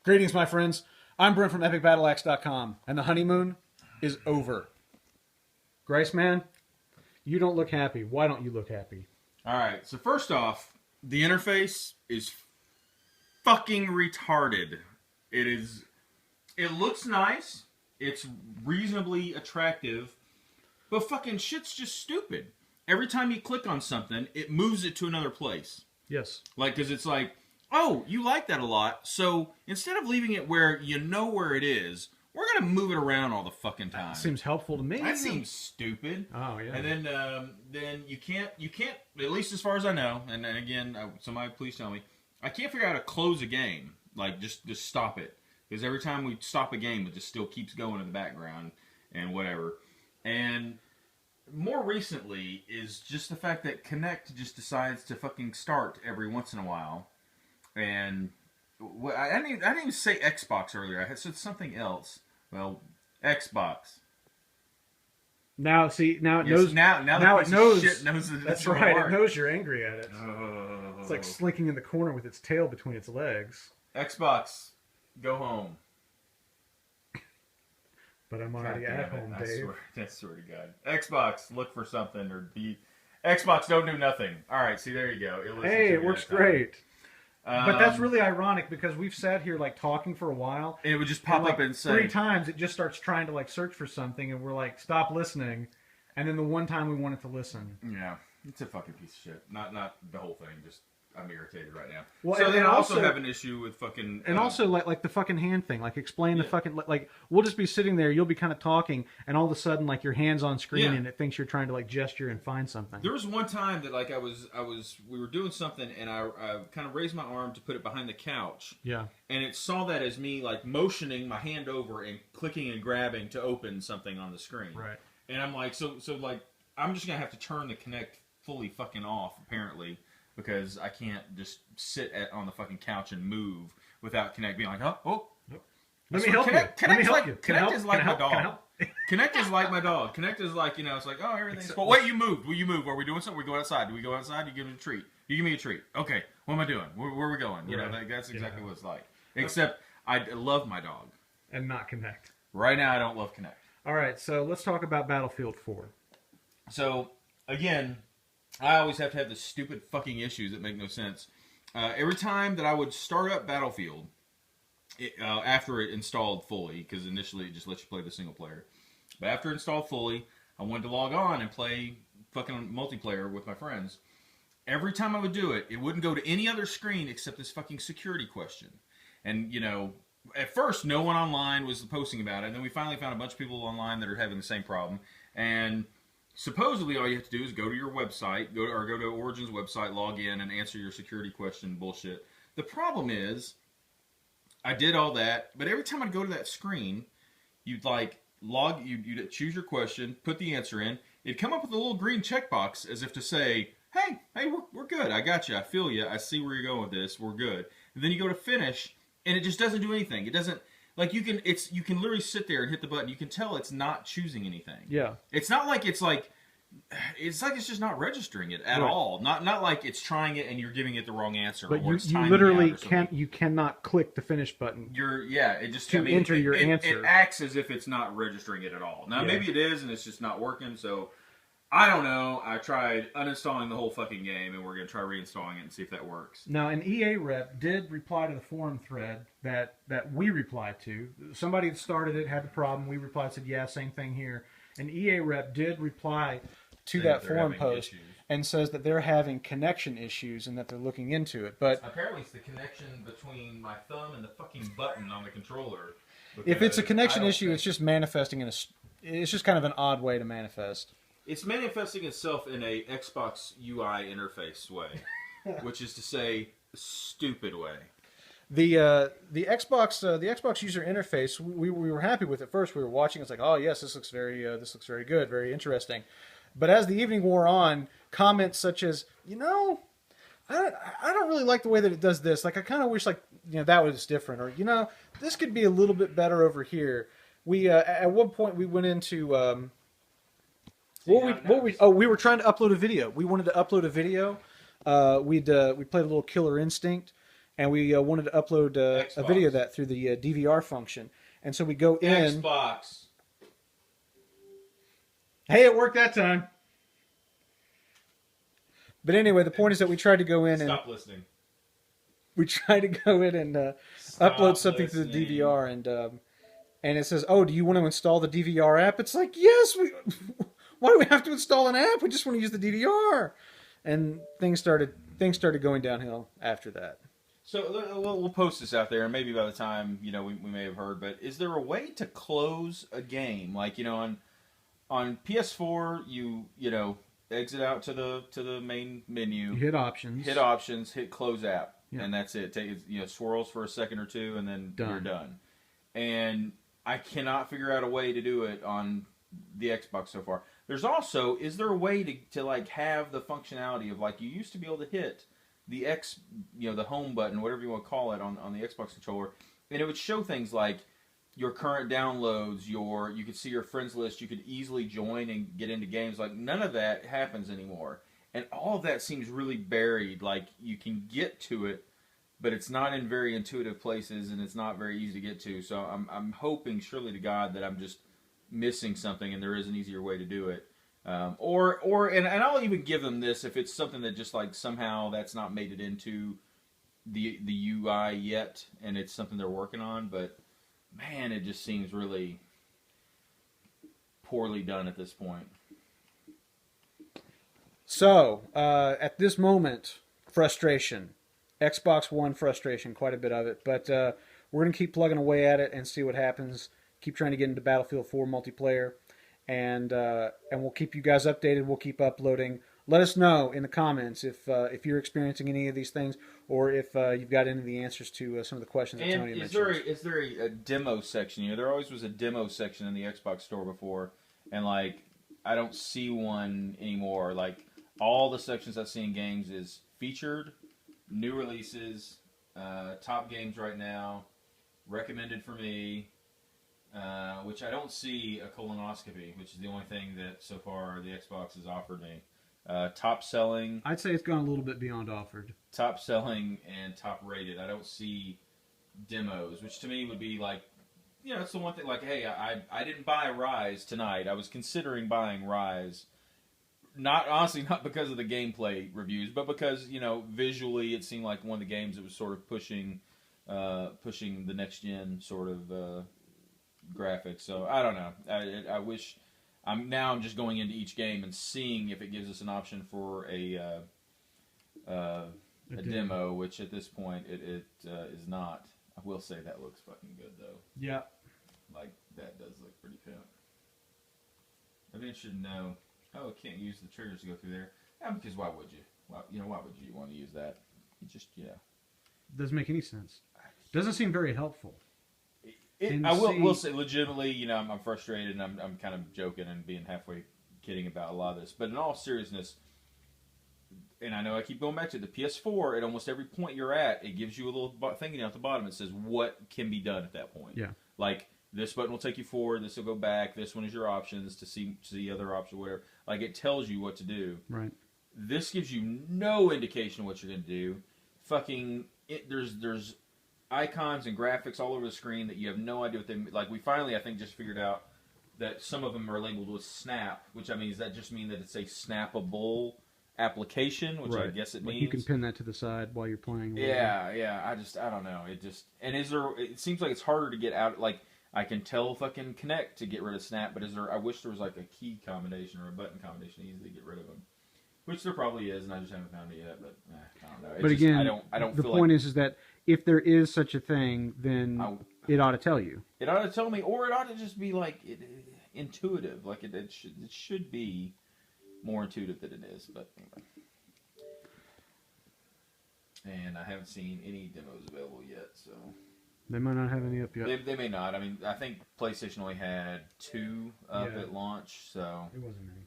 Greetings, my friends. I'm Brent from EpicBattleAxe.com, and the honeymoon is over. Grace, man, you don't look happy. Why don't you look happy? All right, so first off, the interface is fucking retarded. It looks nice. It's reasonably attractive, but fucking shit's just stupid. Every time you click on something, it moves it to another place. Yes. Like, because it's like, oh, you like that a lot, so instead of leaving it where you know where it is, we're going to move it around all the fucking time. That seems helpful to me. That seems stupid. Oh, yeah. And then you can't, at least as far as I know, and again, somebody please tell me, I can't figure out how to close a game. Like, just stop it. Because every time we stop a game, it just still keeps going in the background and whatever. And more recently is just the fact that Kinect just decides to fucking start every once in a while. And I didn't even say Xbox earlier. I said something else. Well, Xbox. Now, see, now it knows. Now it knows. Shit knows that that's it's right. hard. It knows you're angry at it. Oh. It's like slinking in the corner with its tail between its legs. Xbox, go home. But I'm already at home, Dave. I swear to God. Xbox, look for something, or Xbox, don't do nothing. All right, see, there you go. Hey, it works great. But that's really ironic because we've sat here like talking for a while. And it would just pop up and say 3 times it just starts trying to like search for something, and we're like, stop listening. And then the one time we want it to listen. Yeah, it's a fucking piece of shit. Not the whole thing. Just I'm irritated right now. Well, so and then I also also have an issue with fucking. And also like the fucking hand thing. Like explain the fucking like we'll just be sitting there. You'll be kind of talking, and all of a sudden like your hand's on screen, and it thinks you're trying to like gesture and find something. There was one time that like we were doing something, and I kind of raised my arm to put it behind the couch. Yeah. And it saw that as me like motioning my hand over and clicking and grabbing to open something on the screen. Right. And I'm like, so like I'm just gonna have to turn the Kinect fully fucking off apparently. Because I can't just sit on the fucking couch and move without Kinect being like, oh. Let me help you. Kinect is like my dog. Kinect is like my dog. Kinect is like, it's like, oh, everything's cool. Wait, you moved. Will you move? Are we doing something? We go outside. Do we go outside? You give me a treat. You give me a treat. Okay, what am I doing? Where are we going? You know, that's exactly what it's like. Except I love my dog. And not Kinect. Right now, I don't love Kinect. All right, so let's talk about Battlefield 4. So, again, I always have to have the stupid fucking issues that make no sense. Every time that I would start up Battlefield, after it installed fully, because initially it just lets you play the single player, but after it installed fully, I wanted to log on and play fucking multiplayer with my friends. Every time I would do it, it wouldn't go to any other screen except this fucking security question. And, at first, no one online was posting about it, and then we finally found a bunch of people online that are having the same problem, and supposedly, all you have to do is go to your website, go to Origin's website, log in, and answer your security question bullshit. The problem is, I did all that, but every time I'd go to that screen, you'd you'd choose your question, put the answer in, it'd come up with a little green checkbox as if to say, hey, we're good, I got you, I feel you, I see where you're going with this, we're good. And then you go to finish, and it just doesn't do anything. It doesn't. Like you can literally sit there and hit the button. You can tell it's not choosing anything. Yeah. It's not like it's it's just not registering it at all. Not like it's trying it and you're giving it the wrong answer. But you literally cannot click the finish button. It just enter your answer. It acts as if it's not registering it at all. Now maybe it is and it's just not working. So I don't know. I tried uninstalling the whole fucking game, and we're going to try reinstalling it and see if that works. Now, an EA rep did reply to the forum thread that we replied to. Somebody that started it had the problem. We replied, said, yeah, same thing here. An EA rep did reply to that forum post and says that they're having connection issues and that they're looking into it. But apparently it's the connection between my thumb and the fucking button on the controller. If it's a connection issue, it's just manifesting it's just kind of an odd way to manifest. It's manifesting itself in a Xbox UI interface way, which is to say, stupid way. The Xbox user interface, we were happy with it first. We were watching. It's like, oh yes, this looks very good, very interesting. But as the evening wore on, comments such as, I don't really like the way that it does this. Like I kind of wish that was different, or this could be a little bit better over here. We at one point we went into. We were trying to upload a video. We wanted to upload a video. We played a little Killer Instinct, and we wanted to upload a video of that through the DVR function. And so we go in. Xbox. Hey, it worked that time. But anyway, the point is that we tried to go in Stop listening. We tried to go in and upload something to the DVR, and it says, "Oh, do you want to install the DVR app?" It's like, yes. Why do we have to install an app? We just want to use the DVR. And things started going downhill after that. So we'll post this out there, and maybe by the time we may have heard. But is there a way to close a game, like on PS4? You exit out to the main menu. You hit options. Hit close app, and that's it. Take swirls for a second or two, and then you're done. And I cannot figure out a way to do it on the Xbox so far. There's also, is there a way to like have the functionality of like you used to be able to hit the the home button, whatever you want to call it, on the Xbox controller, and it would show things like your current downloads, you could see your friends list, you could easily join and get into games. Like none of that happens anymore, and all of that seems really buried. Like you can get to it, but it's not in very intuitive places, and it's not very easy to get to. So I'm hoping, surely to God, that I'm just missing something, and there is an easier way to do it. And I'll even give them this if it's something that just like somehow that's not made it into the UI yet, and it's something they're working on. But man, it just seems really poorly done at this point. So at this moment, frustration. Xbox One frustration, quite a bit of it. But we're going to keep plugging away at it and see what happens. Keep trying to get into Battlefield 4 multiplayer. And we'll keep you guys updated. We'll keep uploading. Let us know in the comments if you're experiencing any of these things, or if you've got any of the answers to some of the questions that Tony mentioned. Is there a demo section? There always was a demo section in the Xbox store before, and like I don't see one anymore. Like all the sections I see in games is featured, new releases, top games right now, recommended for me. Which I don't see a colonoscopy, which is the only thing that so far the Xbox has offered me. Top selling. I'd say it's gone a little bit beyond offered. Top selling and top rated. I don't see demos, which to me would be like, it's the one thing. Like, hey, I didn't buy Rise tonight. I was considering buying Rise. Honestly, not because of the gameplay reviews, but because visually it seemed like one of the games that was sort of pushing the next gen sort of. Graphics, so I don't know. I wish I'm just going into each game and seeing if it gives us an option for a demo, which at this point it is not. I will say that looks fucking good though. Yeah, like that does look pretty pimp. I'd be interested to know. Oh, it can't use the triggers to go through there. Yeah, because why would you? Why would you want to use that? It just doesn't make any sense. Doesn't seem very helpful. I will say legitimately, I'm frustrated and I'm kind of joking and being halfway kidding about a lot of this. But in all seriousness, and I know I keep going back to the PS4, at almost every point you're at, it gives you a little thing down at the bottom. It says what can be done at that point. Yeah. Like this button will take you forward, this will go back, this one is your options to see other options, whatever. Like it tells you what to do. Right. This gives you no indication of what you're going to do. There's icons and graphics all over the screen that you have no idea what they like. We finally, I think, just figured out that some of them are labeled with snap, which I mean, does that just mean that it's a snappable application, which I guess it means. You can pin that to the side while you're playing. Yeah. I don't know. It seems like it's harder to get out. Like I can tell fucking Kinect to get rid of snap, but I wish there was like a key combination or a button combination to easily get rid of them. Which there probably is, and I just haven't found it yet. But I don't know. But again, I don't. The point is that if there is such a thing, then it ought to tell you. It ought to tell me, or it ought to just be like intuitive. Like it should be more intuitive than it is. But anyway. And I haven't seen any demos available yet, so they might not have any up yet. They may not. I mean, I think PlayStation only had 2 up at launch, so it wasn't many.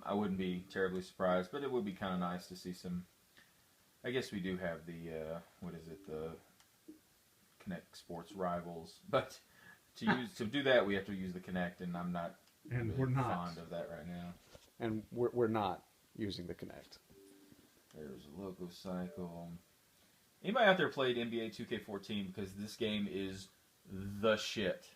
I wouldn't be terribly surprised, but it would be kind of nice to see some. I guess we do have the the Kinect Sports Rivals, but to do that we have to use the Kinect, and I'm not fond of that right now. And we're not using the Kinect. There's a logo cycle. Anybody out there played NBA 2K14? Because this game is the shit.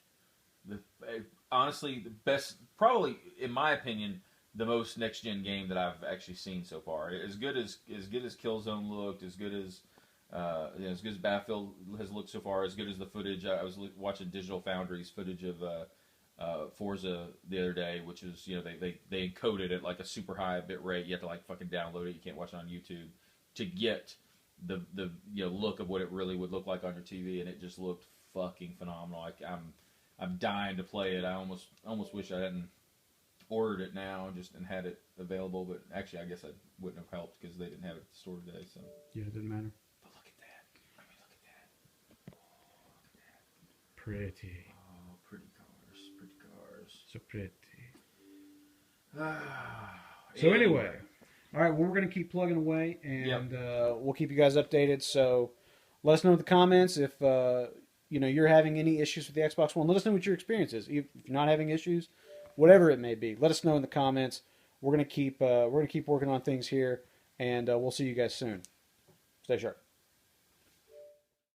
Honestly, the best, probably in my opinion, the most next gen game that I've actually seen so far. As good as Killzone looked, as good as as good as Battlefield has looked so far, as good as the footage. I was watching Digital Foundry's footage of Forza the other day, which is they encoded it like a super high bit rate. You have to like fucking download it. You can't watch it on YouTube to get the look of what it really would look like on your TV, and it just looked fucking phenomenal. I'm dying to play it. I almost wish I hadn't ordered it now and had it available, but actually I guess I wouldn't have helped because they didn't have it at the store today. So yeah, it didn't matter. But look at that. I mean, look at that. Oh, look at that. Pretty. Oh, pretty cars. Pretty cars. So pretty. So anyway. All right, well, we're going to keep plugging away, and we'll keep you guys updated. So let us know in the comments if you're having any issues with the Xbox One. Let us know what your experience is. If you're not having issues, whatever it may be, let us know in the comments. We're going to keep working on things here, and we'll see you guys soon. Stay sharp.